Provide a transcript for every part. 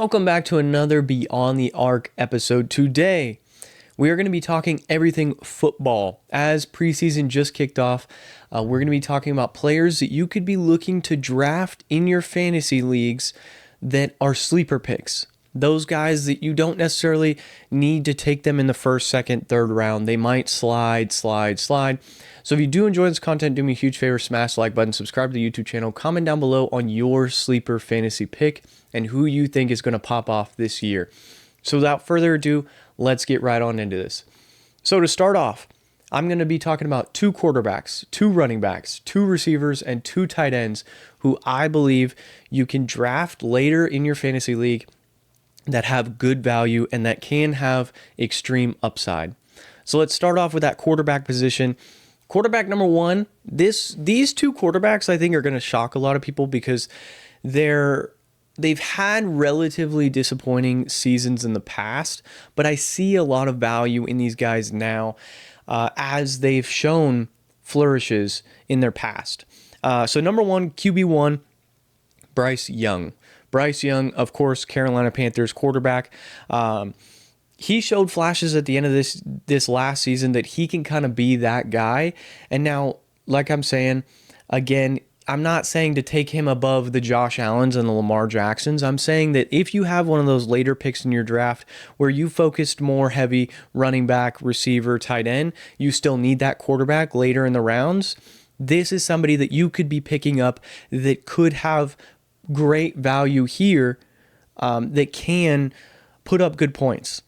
Welcome back to another Beyond the Arc episode. Today, we are going to be talking everything football. As preseason just kicked off, we're going to be talking about players that you could be looking to draft in your fantasy leagues that are sleeper picks. Those guys that you don't necessarily need to take them in the first, second, third round. They might slide. So if you do enjoy this content, do me a huge favor, smash the like button, subscribe to the YouTube channel, comment down below on your sleeper fantasy pick and who you think is going to pop off this year. So without further ado, let's get right on into this. So to start off, I'm going to be talking about 2 quarterbacks, 2 running backs, 2 receivers, and 2 tight ends who I believe you can draft later in your fantasy league that have good value and that can have extreme upside. So let's start off with that quarterback position. Quarterback number 1, these 2 quarterbacks I think are going to shock a lot of people because they've had relatively disappointing seasons in the past, but I see a lot of value in these guys now as they've shown flourishes in their past. So number 1, QB1, Bryce Young. Bryce Young, of course, Carolina Panthers quarterback. He showed flashes at the end of this last season that he can kind of be that guy. And now, like I'm saying, again, I'm not saying to take him above the Josh Allens and the Lamar Jacksons. I'm saying that if you have one of those later picks in your draft where you focused more heavy running back, receiver, tight end, you still need that quarterback later in the rounds. This is somebody that you could be picking up that could have great value here that can put up good points,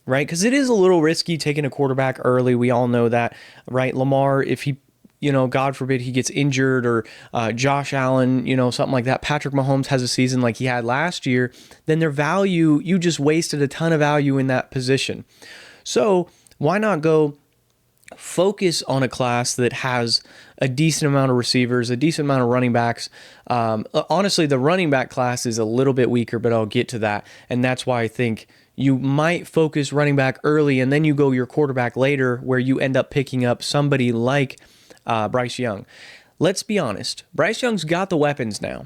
right? Because it is a little risky taking a quarterback early. We all know that, right? Lamar, if he, God forbid he gets injured, or Josh Allen, something like that. Patrick Mahomes has a season like he had last year, then their value, you just wasted a ton of value in that position. So why not go focus on a class that has a decent amount of receivers, a decent amount of running backs. Honestly, the running back class is a little bit weaker, but I'll get to that. And that's why I think you might focus running back early and then you go your quarterback later, where you end up picking up somebody like Bryce Young. Let's be honest. Bryce Young's got the weapons now,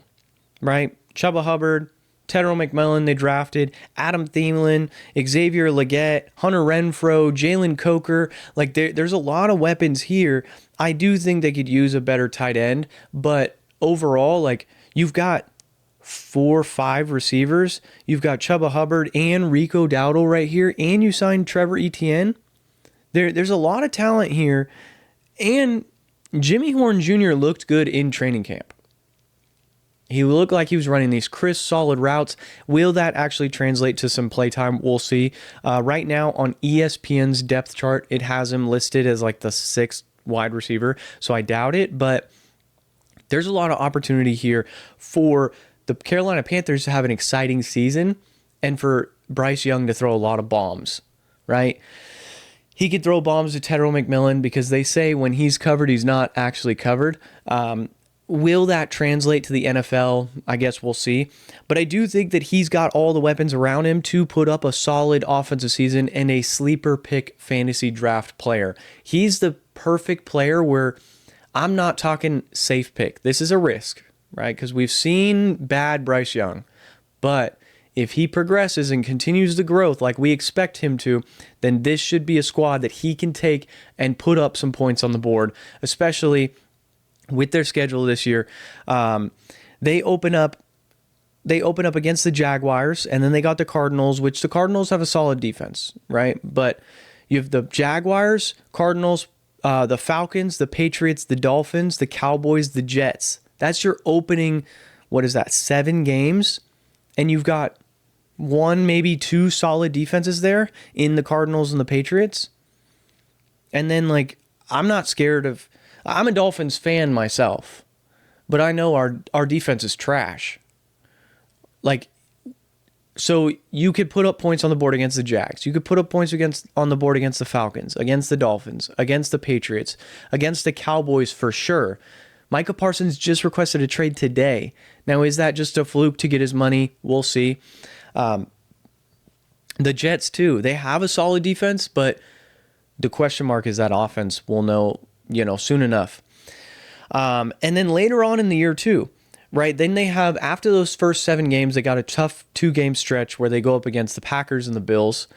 right? Chuba Hubbard, Tedro McMillan they drafted, Adam Thielen, Xavier Legette, Hunter Renfrow, Jalen Coker. Like there's a lot of weapons here. I do think they could use a better tight end, but overall, like you've got 4 or 5 receivers. You've got Chuba Hubbard and Rico Dowdle right here, and you signed Trevor Etienne. There's a lot of talent here, and Jimmy Horn Jr. looked good in training camp. He looked like he was running these crisp, solid routes. Will that actually translate to some playtime? We'll see. Right now on ESPN's depth chart, it has him listed as like the 6th wide receiver, so I doubt it, but there's a lot of opportunity here for the Carolina Panthers to have an exciting season and for Bryce Young to throw a lot of bombs, right? He could throw bombs to Tedro McMillan because they say when he's covered, he's not actually covered. Will that translate to the NFL? I guess we'll see. But I do think that he's got all the weapons around him to put up a solid offensive season and a sleeper pick fantasy draft player. He's the perfect player where I'm not talking safe pick. This is a risk, right? Because we've seen bad Bryce Young. But if he progresses and continues the growth like we expect him to, then this should be a squad that he can take and put up some points on the board, especially with their schedule this year. They open up against the Jaguars, and then they got the Cardinals, which the Cardinals have a solid defense, right? But you have the Jaguars, Cardinals, the Falcons, the Patriots, the Dolphins, the Cowboys, the Jets. That's your opening, 7 games? And you've got 1, maybe 2 solid defenses there in the Cardinals and the Patriots. And then, I'm not scared of... I'm a Dolphins fan myself, but I know our defense is trash. So you could put up points on the board against the Jags. You could put up points on the board against the Falcons, against the Dolphins, against the Patriots, against the Cowboys for sure. Micah Parsons just requested a trade today. Now, is that just a fluke to get his money? We'll see. The Jets, too. They have a solid defense, but the question mark is that offense. We'll know soon enough. And then later on in the year, too, right? Then they have, after those first 7 games, they got a tough 2-game stretch where they go up against the Packers and the Bills.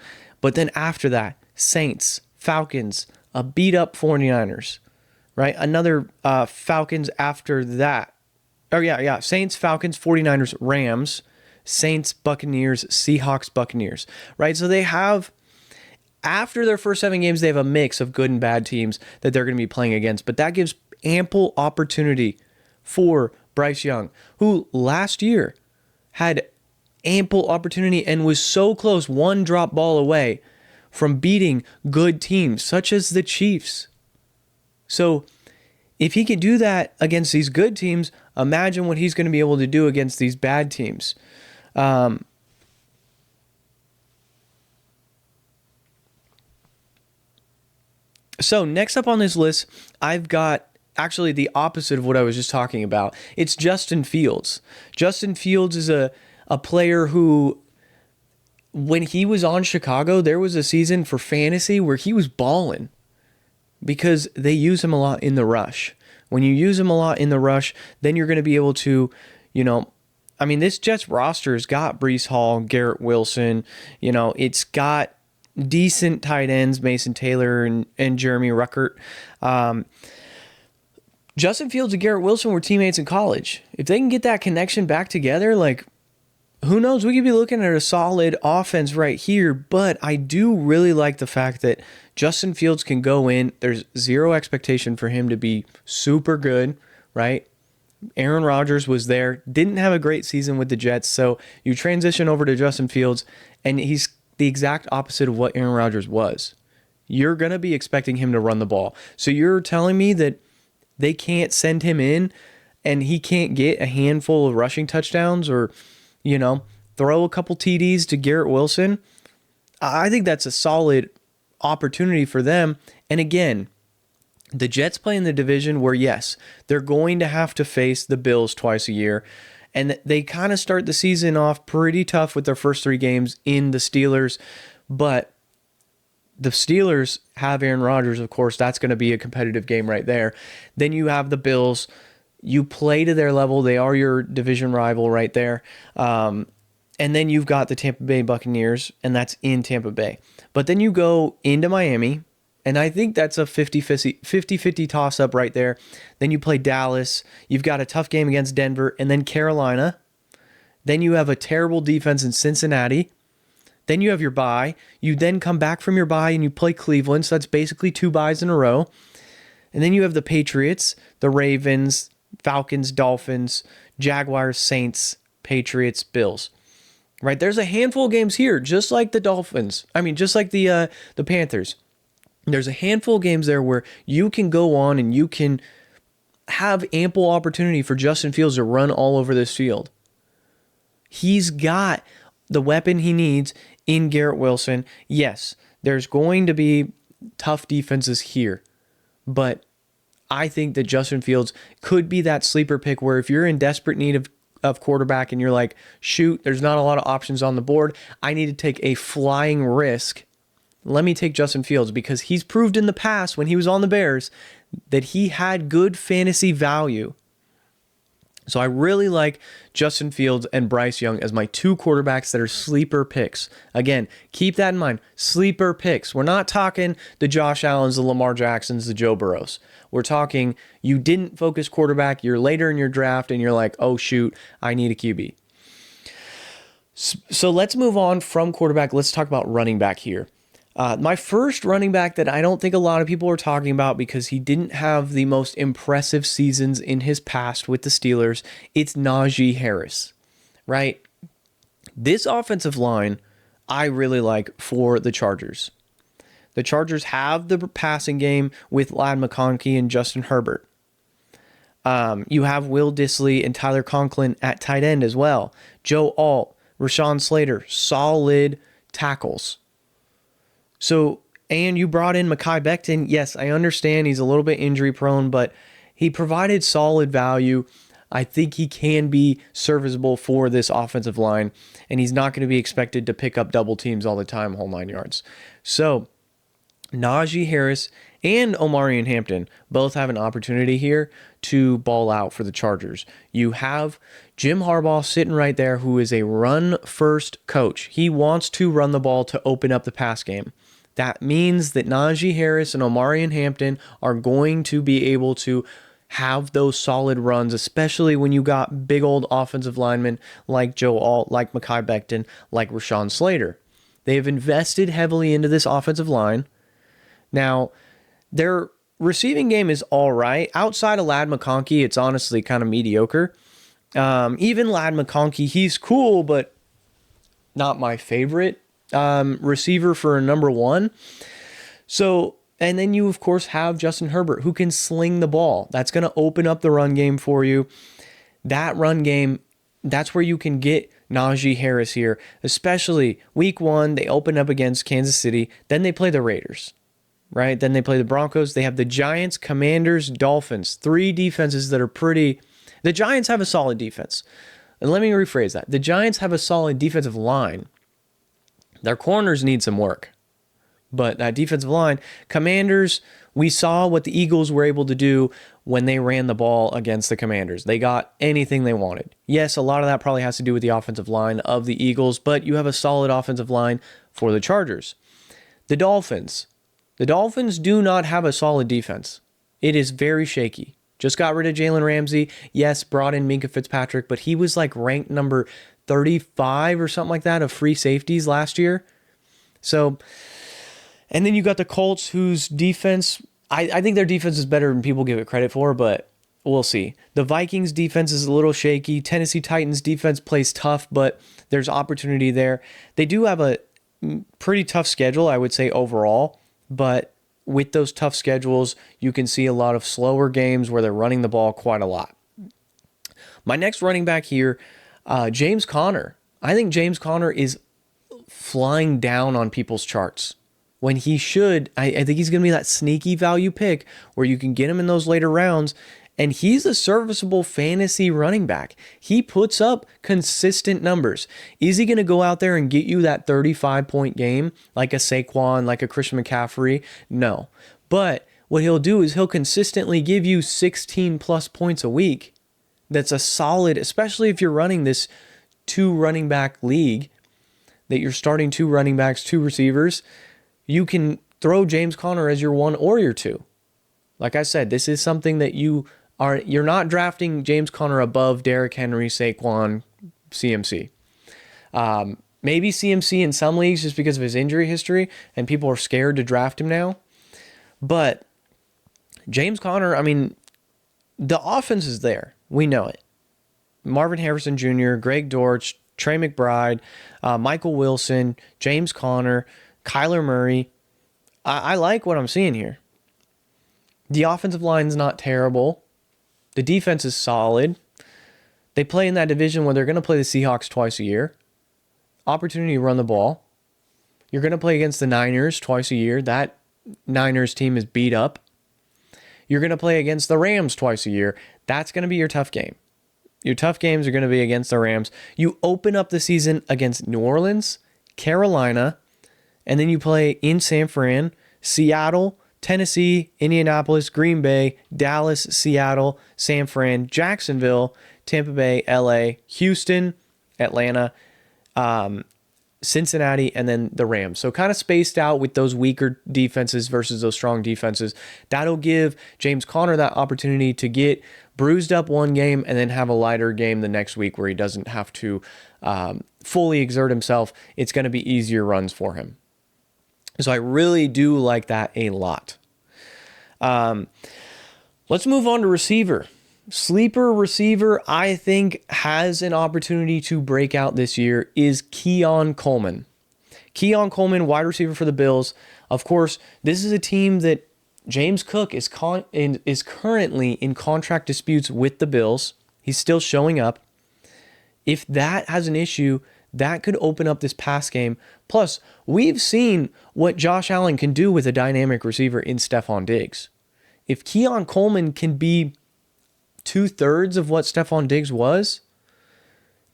But then after that, Saints, Falcons, a beat up 49ers, right? Another Falcons after that. Oh, yeah. Saints, Falcons, 49ers, Rams, Saints, Buccaneers, Seahawks, Buccaneers, right? So they have, after their first 7 games, they have a mix of good and bad teams that they're going to be playing against. But that gives ample opportunity for Bryce Young, who last year had ample opportunity and was so close, one drop ball away from beating good teams such as the Chiefs. So if he can do that against these good teams, imagine what he's going to be able to do against these bad teams. So next up on this list, I've got actually the opposite of what I was just talking about. It's Justin Fields. Justin Fields is a player who, when he was on Chicago, there was a season for fantasy where he was balling because they use him a lot in the rush. When you use him a lot in the rush, then you're going to be able to, this Jets roster has got Breece Hall, Garrett Wilson, it's got decent tight ends, Mason Taylor and Jeremy Ruckert. Justin Fields and Garrett Wilson were teammates in college. If they can get that connection back together, who knows? We could be looking at a solid offense right here, but I do really like the fact that Justin Fields can go in. There's zero expectation for him to be super good, right? Aaron Rodgers was there, didn't have a great season with the Jets, so you transition over to Justin Fields, and he's the exact opposite of what Aaron Rodgers was. You're going to be expecting him to run the ball. So you're telling me that they can't send him in and he can't get a handful of rushing touchdowns or, throw a couple TDs to Garrett Wilson? I think that's a solid opportunity for them. And again, the Jets play in the division where, yes, they're going to have to face the Bills twice a year. And they kind of start the season off pretty tough with their first 3 games in the Steelers. But the Steelers have Aaron Rodgers, of course. That's going to be a competitive game right there. Then you have the Bills. You play to their level. They are your division rival right there. And then you've got the Tampa Bay Buccaneers, and that's in Tampa Bay. But then you go into Miami, and I think that's a 50-50 toss-up right there. Then you play Dallas. You've got a tough game against Denver, and then Carolina. Then you have a terrible defense in Cincinnati. Then you have your bye. You then come back from your bye, and you play Cleveland, so that's basically 2 byes in a row. And then you have the Patriots, the Ravens, Falcons, Dolphins, Jaguars, Saints, Patriots, Bills. Right? There's a handful of games here, just like the Dolphins. Just like the Panthers. There's a handful of games there where you can go on and you can have ample opportunity for Justin Fields to run all over this field. He's got the weapon he needs in Garrett Wilson. Yes, there's going to be tough defenses here, but I think that Justin Fields could be that sleeper pick where if you're in desperate need of quarterback and you're like, shoot, there's not a lot of options on the board, I need to take a flying risk. Let me take Justin Fields because he's proved in the past when he was on the Bears that he had good fantasy value. So I really like Justin Fields and Bryce Young as my 2 quarterbacks that are sleeper picks. Again, keep that in mind. Sleeper picks. We're not talking the Josh Allens, the Lamar Jacksons, the Joe Burrows. We're talking you didn't focus quarterback. You're later in your draft and you're like, oh, shoot, I need a QB. So let's move on from quarterback. Let's talk about running back here. My first running back that I don't think a lot of people are talking about because he didn't have the most impressive seasons in his past with the Steelers, it's Najee Harris, right? This offensive line I really like for the Chargers. The Chargers have the passing game with Ladd McConkey and Justin Herbert. You have Will Dissly and Tyler Conklin at tight end as well. Joe Alt, Rashawn Slater, solid tackles. So, and you brought in Mekhi Becton. Yes, I understand he's a little bit injury prone, but he provided solid value. I think he can be serviceable for this offensive line, and he's not going to be expected to pick up double teams all the time, whole 9 yards. So, Najee Harris and Omari and Hampton both have an opportunity here to ball out for the Chargers. You have Jim Harbaugh sitting right there, who is a run-first coach. He wants to run the ball to open up the pass game. That means that Najee Harris and Omari and Hampton are going to be able to have those solid runs, especially when you got big old offensive linemen like Joe Alt, like Mekhi Becton, like Rashawn Slater. They have invested heavily into this offensive line. Now, their receiving game is all right. Outside of Ladd McConkey, it's honestly kind of mediocre. Even Ladd McConkey, he's cool, but not my favorite receiver for a number one. So, and then you, of course, have Justin Herbert, who can sling the ball. That's going to open up the run game for you. That run game, that's where you can get Najee Harris here, especially week 1. They open up against Kansas City. Then they play the Raiders, right? Then they play the Broncos. They have the Giants, Commanders, Dolphins. 3 defenses that are pretty. The Giants have a solid defense. And let me rephrase that. The Giants have a solid defensive line. Their corners need some work. But that defensive line, Commanders, we saw what the Eagles were able to do when they ran the ball against the Commanders. They got anything they wanted. Yes, a lot of that probably has to do with the offensive line of the Eagles, but you have a solid offensive line for the Chargers. The Dolphins do not have a solid defense. It is very shaky. Just got rid of Jalen Ramsey. Yes, brought in Minkah Fitzpatrick, but he was like ranked number 35 or something like that of free safeties last year. So, and then you got the Colts, whose defense, I think their defense is better than people give it credit for, but we'll see. The Vikings defense is a little shaky. Tennessee Titans defense plays tough, but there's opportunity there. They do have a pretty tough schedule, I would say, overall, but with those tough schedules, you can see a lot of slower games where they're running the ball quite a lot. My next running back here, James Conner. I think James Conner is flying down on people's charts when he should. I think he's going to be that sneaky value pick where you can get him in those later rounds, and he's a serviceable fantasy running back. He puts up consistent numbers. Is he going to go out there and get you that 35-point game like a Saquon, like a Christian McCaffrey? No. But what he'll do is he'll consistently give you 16-plus points a week. That's a solid, especially if you're running this 2 running back league, that you're starting 2 running backs, 2 receivers. You can throw James Conner as your 1 or your 2. Like I said, this is something that you're not drafting James Conner above Derrick Henry, Saquon, CMC. Maybe CMC in some leagues just because of his injury history, and people are scared to draft him now. But James Conner, I mean, the offense is there. We know it. Marvin Harrison Jr., Greg Dortch, Trey McBride, Michael Wilson, James Conner, Kyler Murray. I like what I'm seeing here. The offensive line's not terrible. The defense is solid. They play in that division where they're going to play the Seahawks twice a year. Opportunity to run the ball. You're going to play against the Niners twice a year. That Niners team is beat up. You're going to play against the Rams twice a year. That's going to be your tough game. Your tough games are going to be against the Rams. You open up the season against New Orleans, Carolina, and then you play in San Fran, Seattle, Tennessee, Indianapolis, Green Bay, Dallas, Seattle, San Fran, Jacksonville, Tampa Bay, LA, Houston, Atlanta, Cincinnati, and then the Rams. So kind of spaced out with those weaker defenses versus those strong defenses. That'll give James Conner that opportunity to get bruised up one game and then have a lighter game the next week where he doesn't have to fully exert himself. It's going to be easier runs for him. So I really do like that a lot. Let's move on to receiver. Sleeper receiver, I think, has an opportunity to break out this year is Keon Coleman. Keon Coleman, wide receiver for the Bills. Of course, this is a team that James Cook is currently in contract disputes with the Bills. He's still showing up. If that has an issue, that could open up this pass game. Plus, we've seen what Josh Allen can do with a dynamic receiver in Stephon Diggs. If Keon Coleman can be 2/3 of what Stephon Diggs was,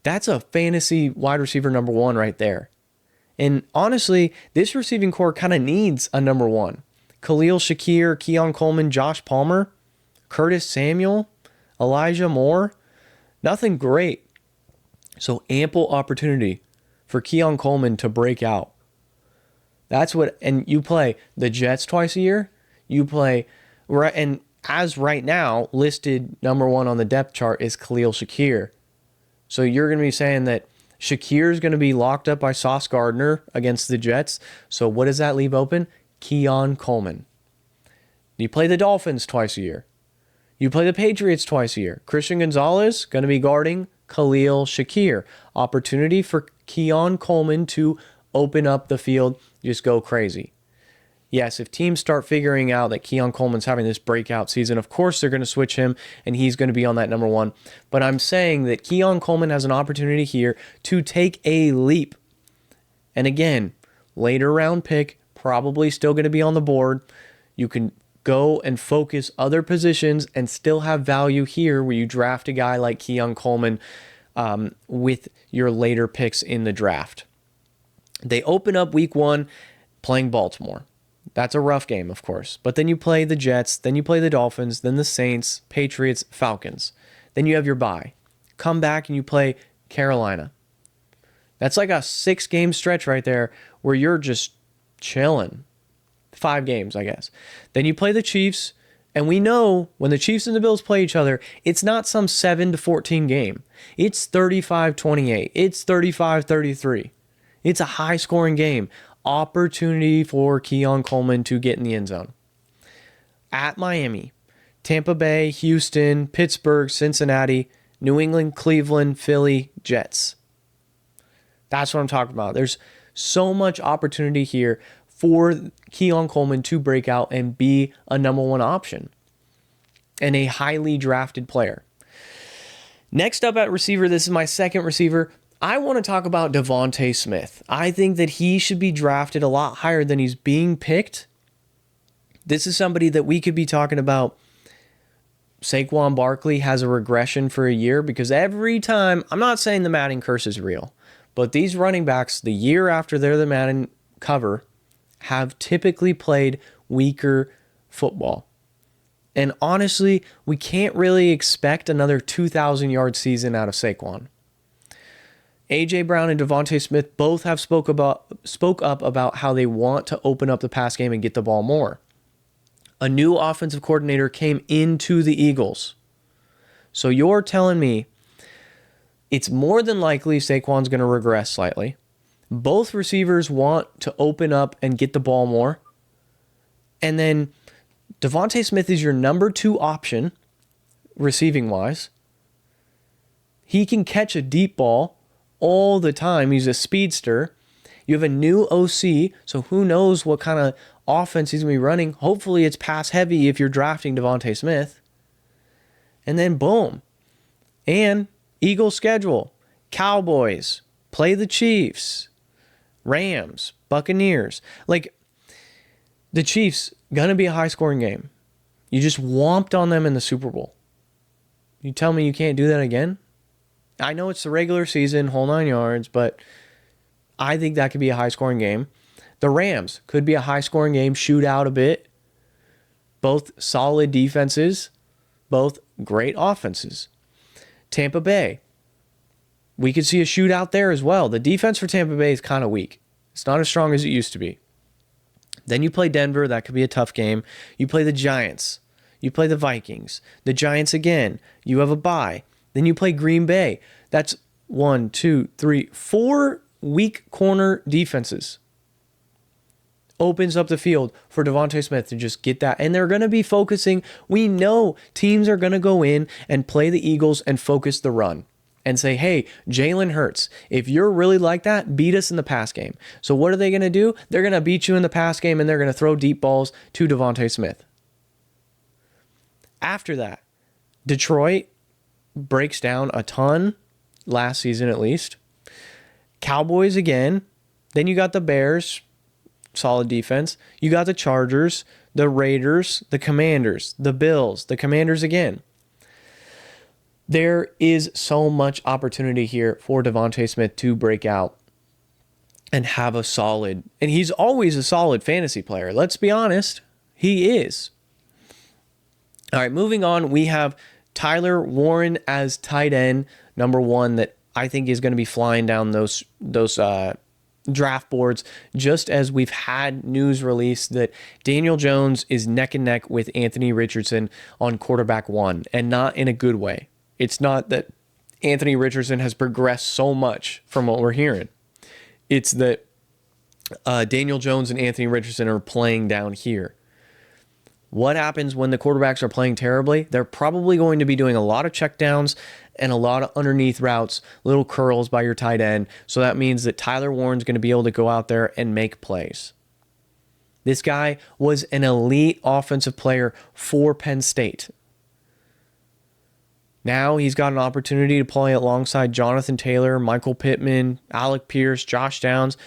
that's a fantasy wide receiver number 1 right there. And honestly, this receiving core kind of needs a number 1. Khalil Shakir, Keon Coleman, Josh Palmer, Curtis Samuel, Elijah Moore. Nothing great. So ample opportunity for Keon Coleman to break out. That's what, and you play the Jets twice a year. You play, and as right now, listed number one on the depth chart is Khalil Shakir. So you're going to be saying that Shakir is going to be locked up by Sauce Gardner against the Jets. So what does that leave open? Keon Coleman. You play the Dolphins twice a year. You play the Patriots twice a year. Christian Gonzalez going to be guarding Khalil Shakir. Opportunity for Keon Coleman to open up the field, just go crazy. Yes, if teams start figuring out that Keon Coleman's having this breakout season, of course they're going to switch him and he's going to be on that number one. But I'm saying that Keon Coleman has an opportunity here to take a leap. And again, later round pick, probably still going to be on the board. You can go and focus other positions and still have value here where you draft a guy like Keon Coleman with your later picks in the draft. They open up week one playing Baltimore. That's a rough game, of course. But then you play the Jets, then you play the Dolphins, then the Saints, Patriots, Falcons. Then you have your bye. Come back and you play Carolina. That's like a 6-game stretch right there where you're just chilling. 5 games, I guess. Then you play the Chiefs, and we know when the Chiefs and the Bills play each other, it's not some 7-14 game. It's 35-28. It's 35-33. It's a high-scoring game. Opportunity for Keon Coleman to get in the end zone. At Miami, Tampa Bay, Houston, Pittsburgh, Cincinnati, New England, Cleveland, Philly, Jets. That's what I'm talking about. There's so much opportunity here for Keon Coleman to break out and be a number one option and a highly drafted player. Next up at receiver, this is my second receiver. I want to talk about Devontae Smith. I think that he should be drafted a lot higher than he's being picked. This is somebody that we could be talking about. Saquon Barkley has a regression for a year because every time, I'm not saying the Madden curse is real, but these running backs, the year after they're the Madden cover, have typically played weaker football. And honestly, we can't really expect another 2,000-yard season out of Saquon. A.J. Brown and Devontae Smith both have spoke up about how they want to open up the pass game and get the ball more. A new offensive coordinator came into the Eagles. So you're telling me it's more than likely Saquon's going to regress slightly. Both receivers want to open up and get the ball more. And then Devontae Smith is your number 2 option, receiving-wise. He can catch a deep ball all the time. He's a speedster. You have a new OC, so who knows what kind of offense he's going to be running. Hopefully it's pass heavy if you're drafting Devontae Smith. And then boom. And Eagles schedule. Cowboys. Play the Chiefs. Rams. Buccaneers. Like, the Chiefs, going to be a high-scoring game. You just whomped on them in the Super Bowl. You tell me you can't do that again? I know it's the regular season, whole 9 yards, but I think that could be a high-scoring game. The Rams could be a high-scoring game, shoot out a bit. Both solid defenses, both great offenses. Tampa Bay, we could see a shootout there as well. The defense for Tampa Bay is kind of weak. It's not as strong as it used to be. Then you play Denver. That could be a tough game. You play the Giants. You play the Vikings. The Giants again. You have a bye. Then you play Green Bay. That's 1, 2, 3, 4 weak corner defenses. Opens up the field for Devontae Smith to just get that. And they're going to be focusing. We know teams are going to go in and play the Eagles and focus the run. And say, hey, Jalen Hurts, if you're really like that, beat us in the pass game. So what are they going to do? They're going to beat you in the pass game and they're going to throw deep balls to Devontae Smith. After that, Detroit breaks down a ton, last season at least. Cowboys again. Then you got the Bears, solid defense. You got the Chargers, the Raiders, the Commanders, the Bills, the Commanders again. There is so much opportunity here for Devontae Smith to break out and have a solid, and he's always a solid fantasy player. Let's be honest. He is. All right, moving on, we have Tyler Warren as tight end, number one, that I think is going to be flying down those draft boards, just as we've had news released that Daniel Jones is neck and neck with Anthony Richardson on quarterback one, and not in a good way. It's not that Anthony Richardson has progressed so much from what we're hearing. It's that Daniel Jones and Anthony Richardson are playing down here. What happens when the quarterbacks are playing terribly? They're probably going to be doing a lot of checkdowns and a lot of underneath routes, little curls by your tight end. So that means that Tyler Warren's going to be able to go out there and make plays. This guy was an elite offensive player for Penn State. Now he's got an opportunity to play alongside Jonathan Taylor, Michael Pittman, Alec Pierce, Josh Downs.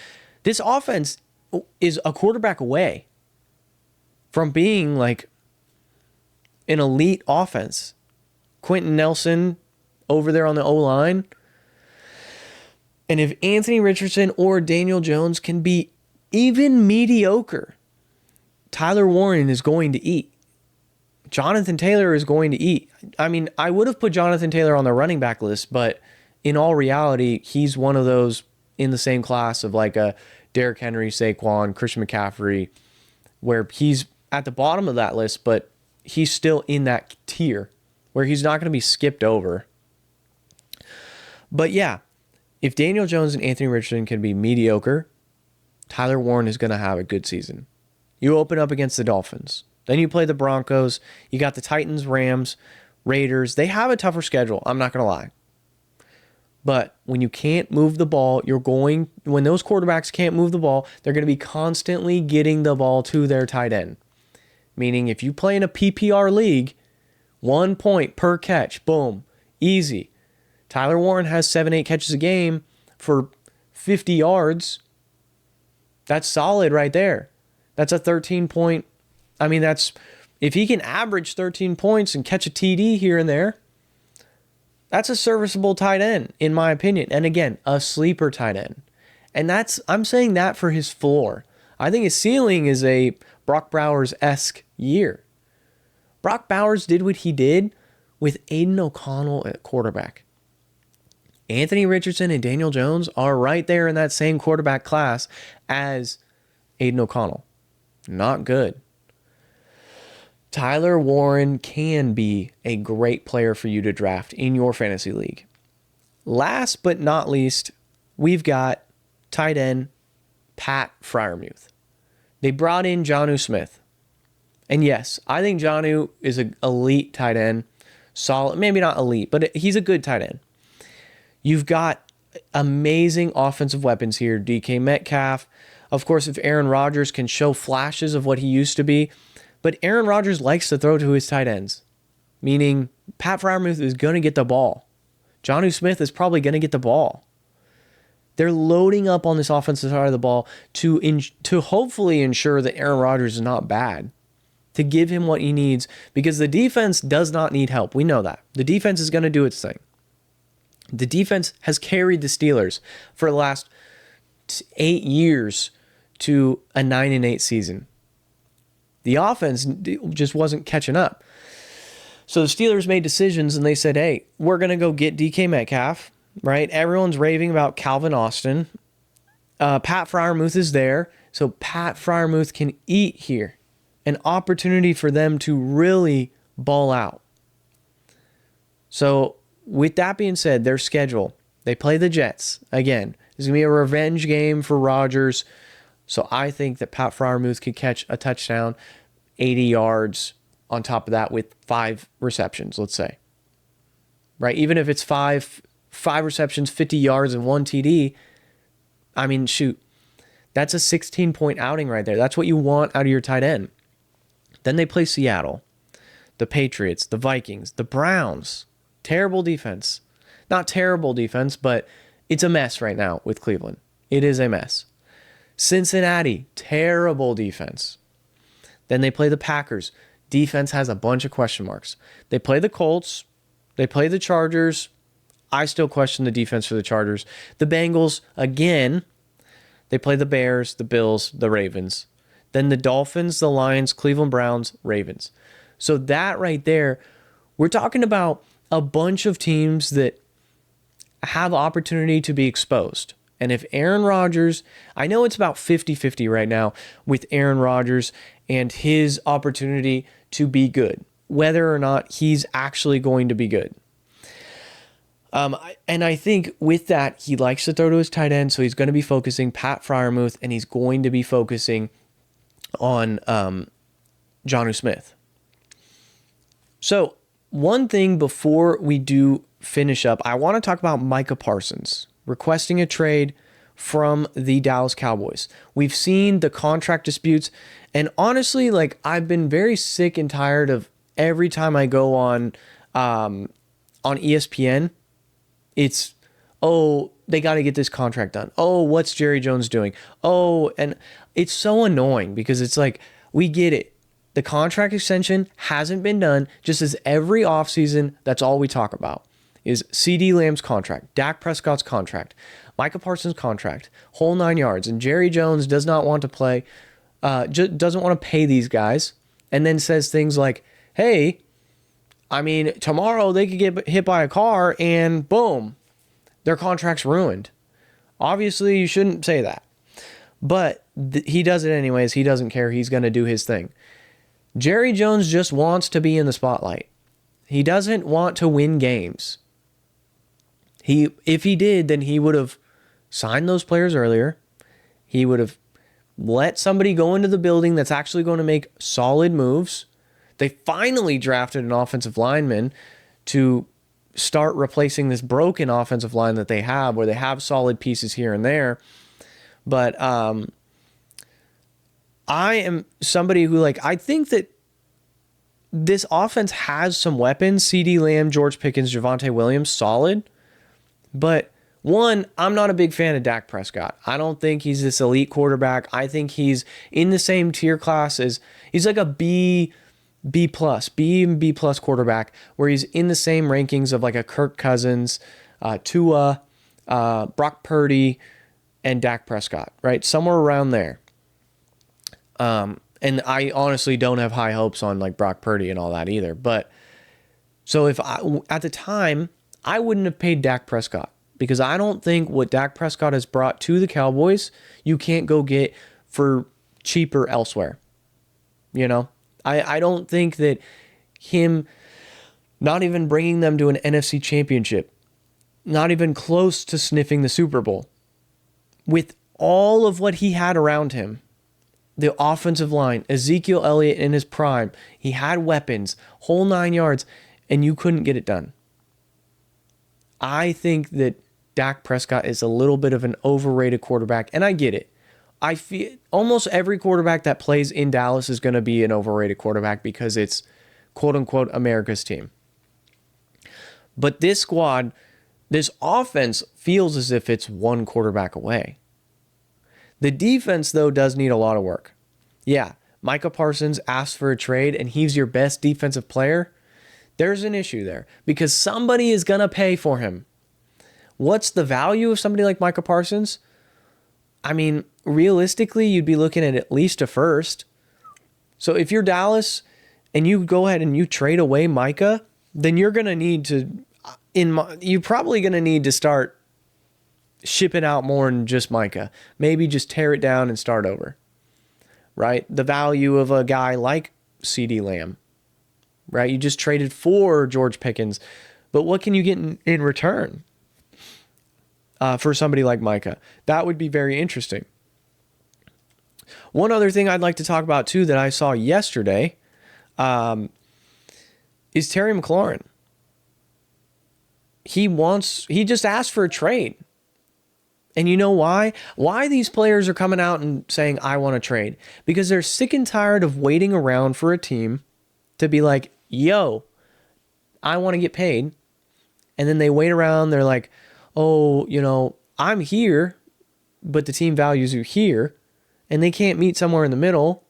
This offense is a quarterback away from being like an elite offense. Quentin Nelson over there on the O-line. And if Anthony Richardson or Daniel Jones can be even mediocre, Tyler Warren is going to eat. Jonathan Taylor is going to eat. I mean, I would have put Jonathan Taylor on the running back list, but in all reality, he's one of those in the same class of like a Derrick Henry, Saquon, Christian McCaffrey, where he's at the bottom of that list, but he's still in that tier where he's not going to be skipped over. But yeah, if Daniel Jones and Anthony Richardson can be mediocre, Tyler Warren is going to have a good season. You open up against the Dolphins. Then you play the Broncos. You got the Titans, Rams, Raiders. They have a tougher schedule. I'm not going to lie. But when you can't move the ball, when those quarterbacks can't move the ball, they're going to be constantly getting the ball to their tight end. Meaning if you play in a PPR league, 1 point per catch, boom, easy. Tyler Warren has 7-8 catches a game for 50 yards. That's solid right there. That's a 13-point. I mean, if he can average 13 points and catch a TD here and there, that's a serviceable tight end, in my opinion. And again, a sleeper tight end. And I'm saying that for his floor. I think his ceiling is a Brock Bowers-esque year. Brock Bowers did what he did with Aiden O'Connell at quarterback. Anthony Richardson and Daniel Jones are right there in that same quarterback class as Aiden O'Connell. Not good. Tyler Warren can be a great player for you to draft in your fantasy league. Last but not least, we've got tight end Pat Freiermuth. They brought in Jonnu Smith. And yes, I think Jonnu is an elite tight end. Solid, maybe not elite, but he's a good tight end. You've got amazing offensive weapons here. DK Metcalf. Of course, if Aaron Rodgers can show flashes of what he used to be. But Aaron Rodgers likes to throw to his tight ends. Meaning, Pat Freiermuth is going to get the ball. Jonnu Smith is probably going to get the ball. They're loading up on this offensive side of the ball to hopefully ensure that Aaron Rodgers is not bad. To give him what he needs. Because the defense does not need help. We know that. The defense is going to do its thing. The defense has carried the Steelers for the last 8 years to a 9-8 season. The offense just wasn't catching up. So the Steelers made decisions and they said, hey, we're going to go get DK Metcalf, right? Everyone's raving about Calvin Austin. Pat Freiermuth is there. So Pat Freiermuth can eat here. An opportunity for them to really ball out. So with that being said, their schedule, they play the Jets. Again, it's going to be a revenge game for Rodgers. So I think that Pat Freiermuth could catch a touchdown, 80 yards on top of that with 5 receptions, let's say. Right? Even if it's five receptions, 50 yards, and 1 TD, I mean, shoot, that's a 16-point outing right there. That's what you want out of your tight end. Then they play Seattle, the Patriots, the Vikings, the Browns. Terrible defense. Not terrible defense, but it's a mess right now with Cleveland. It is a mess. Cincinnati, terrible defense. Then they play the Packers. Defense has a bunch of question marks. They play the Colts. They play the Chargers. I still question the defense for the Chargers. The Bengals, again, they play the Bears, the Bills, the Ravens. then the Dolphins, the Lions, Cleveland Browns, Ravens. So that right there, we're talking about a bunch of teams that have opportunity to be exposed. And if Aaron Rodgers, I know it's about 50-50 right now with Aaron Rodgers and his opportunity to be good, whether or not he's actually going to be good. And I think with that, he likes to throw to his tight end, so he's going to be focusing Pat Freiermuth, and he's going to be focusing on Jonnu Smith. So one thing before we do finish up, I want to talk about Micah Parsons requesting a trade from the Dallas Cowboys. We've seen the contract disputes, and honestly, like, I've been very sick and tired of every time I go on ESPN, it's, oh, they got to get this contract done. Oh, what's Jerry Jones doing? Oh, and it's so annoying because it's like, we get it. The contract extension hasn't been done, just as every offseason, that's all we talk about is CeeDee Lamb's contract, Dak Prescott's contract, Micah Parsons' contract, whole 9 yards. And Jerry Jones does not want to play, doesn't want to pay these guys, and then says things like, hey, I mean, tomorrow they could get hit by a car and boom, their contract's ruined. Obviously, you shouldn't say that. But he does it anyways. He doesn't care. He's going to do his thing. Jerry Jones just wants to be in the spotlight. He doesn't want to win games. If he did, then he would have signed those players earlier. He would have let somebody go into the building that's actually going to make solid moves. They finally drafted an offensive lineman to start replacing this broken offensive line that they have, where they have solid pieces here and there. But I am somebody who, like, I think that this offense has some weapons. CeeDee Lamb, George Pickens, Javonte Williams, solid. But one, I'm not a big fan of Dak Prescott. I don't think he's this elite quarterback. I think he's in the same tier class as, he's like a B and B plus quarterback, where he's in the same rankings of like a Kirk Cousins, Tua, Brock Purdy, and Dak Prescott, right? Somewhere around there. And I honestly don't have high hopes on like Brock Purdy and all that either. But so at the time, I wouldn't have paid Dak Prescott, because I don't think what Dak Prescott has brought to the Cowboys, you can't go get for cheaper elsewhere. You know? I don't think that him not even bringing them to an NFC championship, not even close to sniffing the Super Bowl, with all of what he had around him, the offensive line, Ezekiel Elliott in his prime, he had weapons, whole 9 yards, and you couldn't get it done. I think that Dak Prescott is a little bit of an overrated quarterback, and I get it. I feel almost every quarterback that plays in Dallas is going to be an overrated quarterback because it's quote unquote America's team. But this squad, this offense feels as if it's one quarterback away. The defense, though, does need a lot of work. Yeah, Micah Parsons asked for a trade and he's your best defensive player. There's an issue there because somebody is going to pay for him. What's the value of somebody like Micah Parsons? I mean, realistically, you'd be looking at least a first. So if you're Dallas and you go ahead and you trade away Micah, then you're going to need to, you're probably going to need to start shipping out more than just Micah. Maybe just tear it down and start over, right? The value of a guy like CeeDee Lamb, right? You just traded for George Pickens, but what can you get in return? For somebody like Micah? That would be very interesting. One other thing I'd like to talk about too that I saw yesterday is Terry McLaurin. He just asked for a trade. And you know why? Why these players are coming out and saying, I want to trade? Because they're sick and tired of waiting around for a team to be like, yo, I want to get paid. And then they wait around, they're like, oh, you know, I'm here, but the team values you here, and they can't meet somewhere in the middle.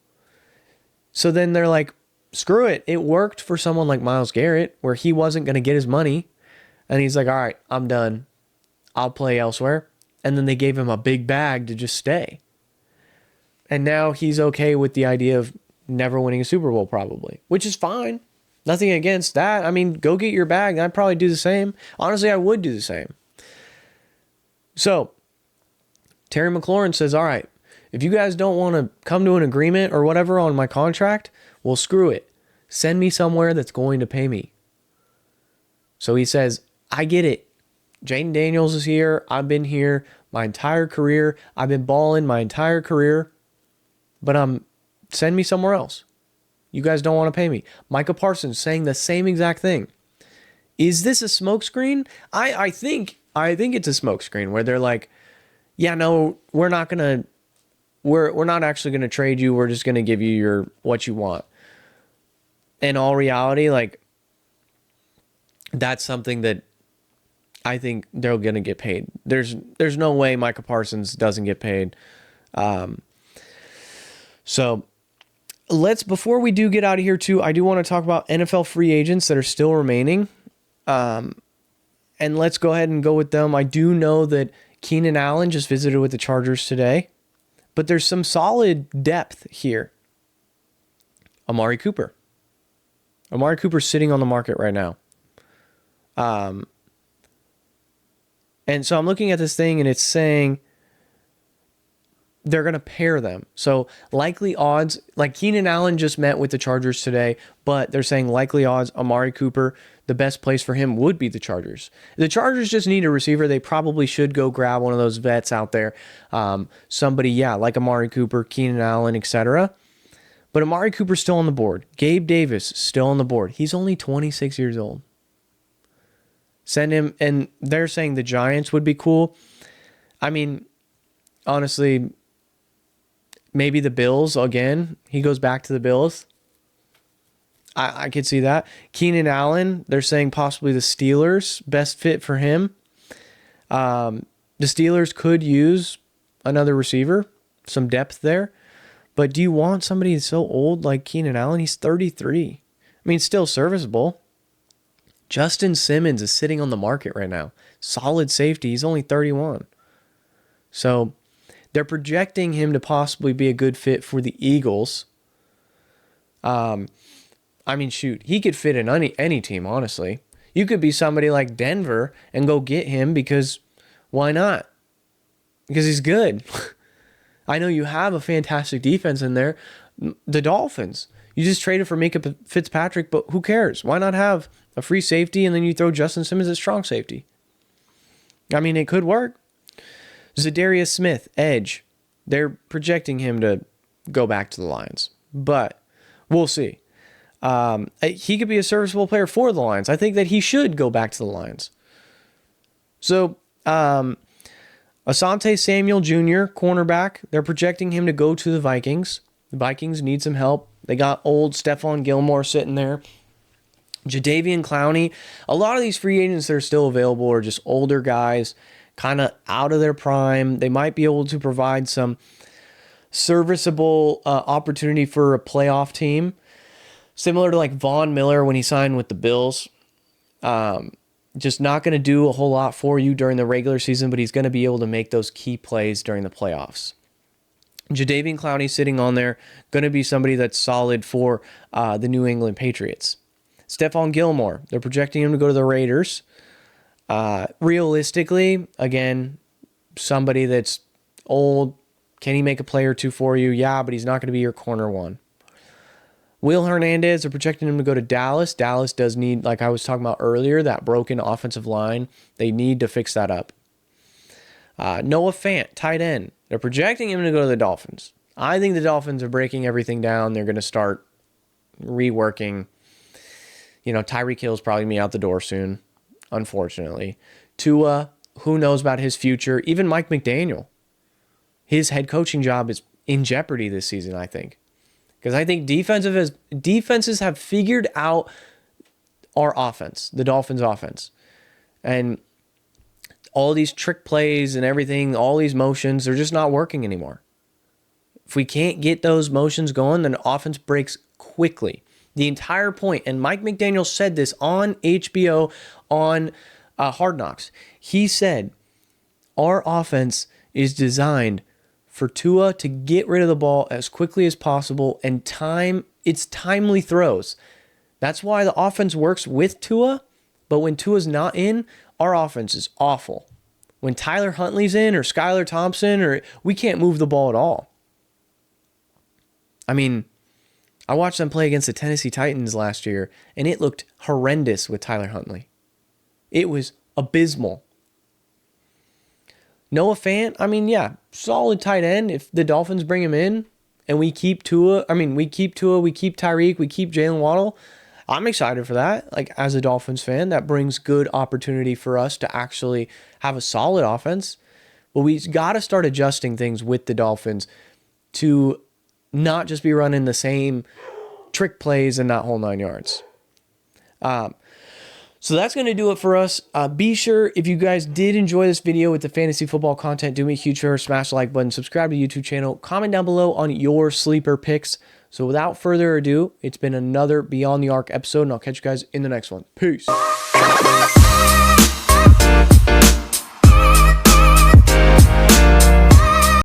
So then they're like, screw it. It worked for someone like Myles Garrett, where he wasn't going to get his money, and he's like, all right, I'm done. I'll play elsewhere. And then they gave him a big bag to just stay. And now he's okay with the idea of never winning a Super Bowl, probably, which is fine. Nothing against that. I mean, go get your bag. I'd probably do the same. Honestly, I would do the same. So, Terry McLaurin says, all right, if you guys don't want to come to an agreement or whatever on my contract, well, screw it. Send me somewhere that's going to pay me. So he says, I get it. Jayden Daniels is here. I've been here my entire career. I've been balling my entire career. But send me somewhere else. You guys don't want to pay me. Micah Parsons saying the same exact thing. Is this a smokescreen? I think it's a smokescreen where they're like, yeah, no, we're not actually gonna trade you. We're just gonna give you what you want. In all reality, like, that's something that I think they're gonna get paid. There's no way Micah Parsons doesn't get paid. So before we do get out of here too, I do want to talk about NFL free agents that are still remaining. And let's go ahead and go with them. I do know that Keenan Allen just visited with the Chargers today, but there's some solid depth here. Amari Cooper. Amari Cooper's sitting on the market right now. And so I'm looking at this thing and it's saying they're going to pair them. So likely odds, like Keenan Allen just met with the Chargers today, but they're saying likely odds, Amari Cooper, the best place for him would be the Chargers. The Chargers just need a receiver. They probably should go grab one of those vets out there. Somebody, like Amari Cooper, Keenan Allen, etc. But Amari Cooper's still on the board. Gabe Davis still on the board. He's only 26 years old. Send him, and they're saying the Giants would be cool. I mean, honestly, maybe the Bills again. He goes back to the Bills. I could see that. Keenan Allen, they're saying possibly the Steelers, best fit for him. The Steelers could use another receiver, some depth there. But do you want somebody so old like Keenan Allen? He's 33. I mean, still serviceable. Justin Simmons is sitting on the market right now. Solid safety. He's only 31. So they're projecting him to possibly be a good fit for the Eagles. I mean, shoot, he could fit in any team, honestly. You could be somebody like Denver and go get him because why not? Because he's good. I know you have a fantastic defense in there. The Dolphins, you just traded for Minka Fitzpatrick, but who cares? Why not have a free safety and then you throw Justin Simmons at strong safety? I mean, it could work. Zadarius Smith, edge. They're projecting him to go back to the Lions, but we'll see. He could be a serviceable player for the Lions. I think that he should go back to the Lions. So, Asante Samuel Jr., cornerback, they're projecting him to go to the Vikings. The Vikings need some help. They got old Stephon Gilmore sitting there. Jadeveon Clowney. A lot of these free agents that are still available are just older guys, kind of out of their prime. They might be able to provide some serviceable opportunity for a playoff team. Similar to like Von Miller when he signed with the Bills. Just not going to do a whole lot for you during the regular season, but he's going to be able to make those key plays during the playoffs. Jadeveon Clowney sitting on there, going to be somebody that's solid for the New England Patriots. Stephon Gilmore, they're projecting him to go to the Raiders. Realistically, again, somebody that's old. Can he make a play or two for you? Yeah, but he's not going to be your corner one. Will Hernandez, they're projecting him to go to Dallas. Dallas does need, like I was talking about earlier, that broken offensive line. They need to fix that up. Noah Fant, tight end. They're projecting him to go to the Dolphins. I think the Dolphins are breaking everything down. They're going to start reworking. Tyreek Hill's probably going to be out the door soon, unfortunately. Tua, who knows about his future? Even Mike McDaniel. His head coaching job is in jeopardy this season, I think. Because I think defenses have figured out our offense, the Dolphins' offense. And all these trick plays and everything, all these motions, they're just not working anymore. If we can't get those motions going, then the offense breaks quickly. The entire point, and Mike McDaniel said this on HBO on Hard Knocks. He said, our offense is designed for Tua to get rid of the ball as quickly as possible and time its timely throws. That's why the offense works with Tua, but when Tua's not in, our offense is awful. When Tyler Huntley's in or Skylar Thompson, we can't move the ball at all. I mean, I watched them play against the Tennessee Titans last year, and it looked horrendous with Tyler Huntley. It was abysmal. Noah Fant, I mean, yeah, solid tight end. If the Dolphins bring him in and we keep Tua, we keep Tyreek, we keep Jalen Waddle, I'm excited for that. Like, as a Dolphins fan, that brings good opportunity for us to actually have a solid offense. But we got to start adjusting things with the Dolphins to not just be running the same trick plays and that whole 9 yards. So that's going to do it for us. Be sure, if you guys did enjoy this video with the fantasy football content, do me a huge favor, smash the like button, subscribe to the YouTube channel, comment down below on your sleeper picks. So without further ado, it's been another Beyond the Arc episode, and I'll catch you guys in the next one. Peace.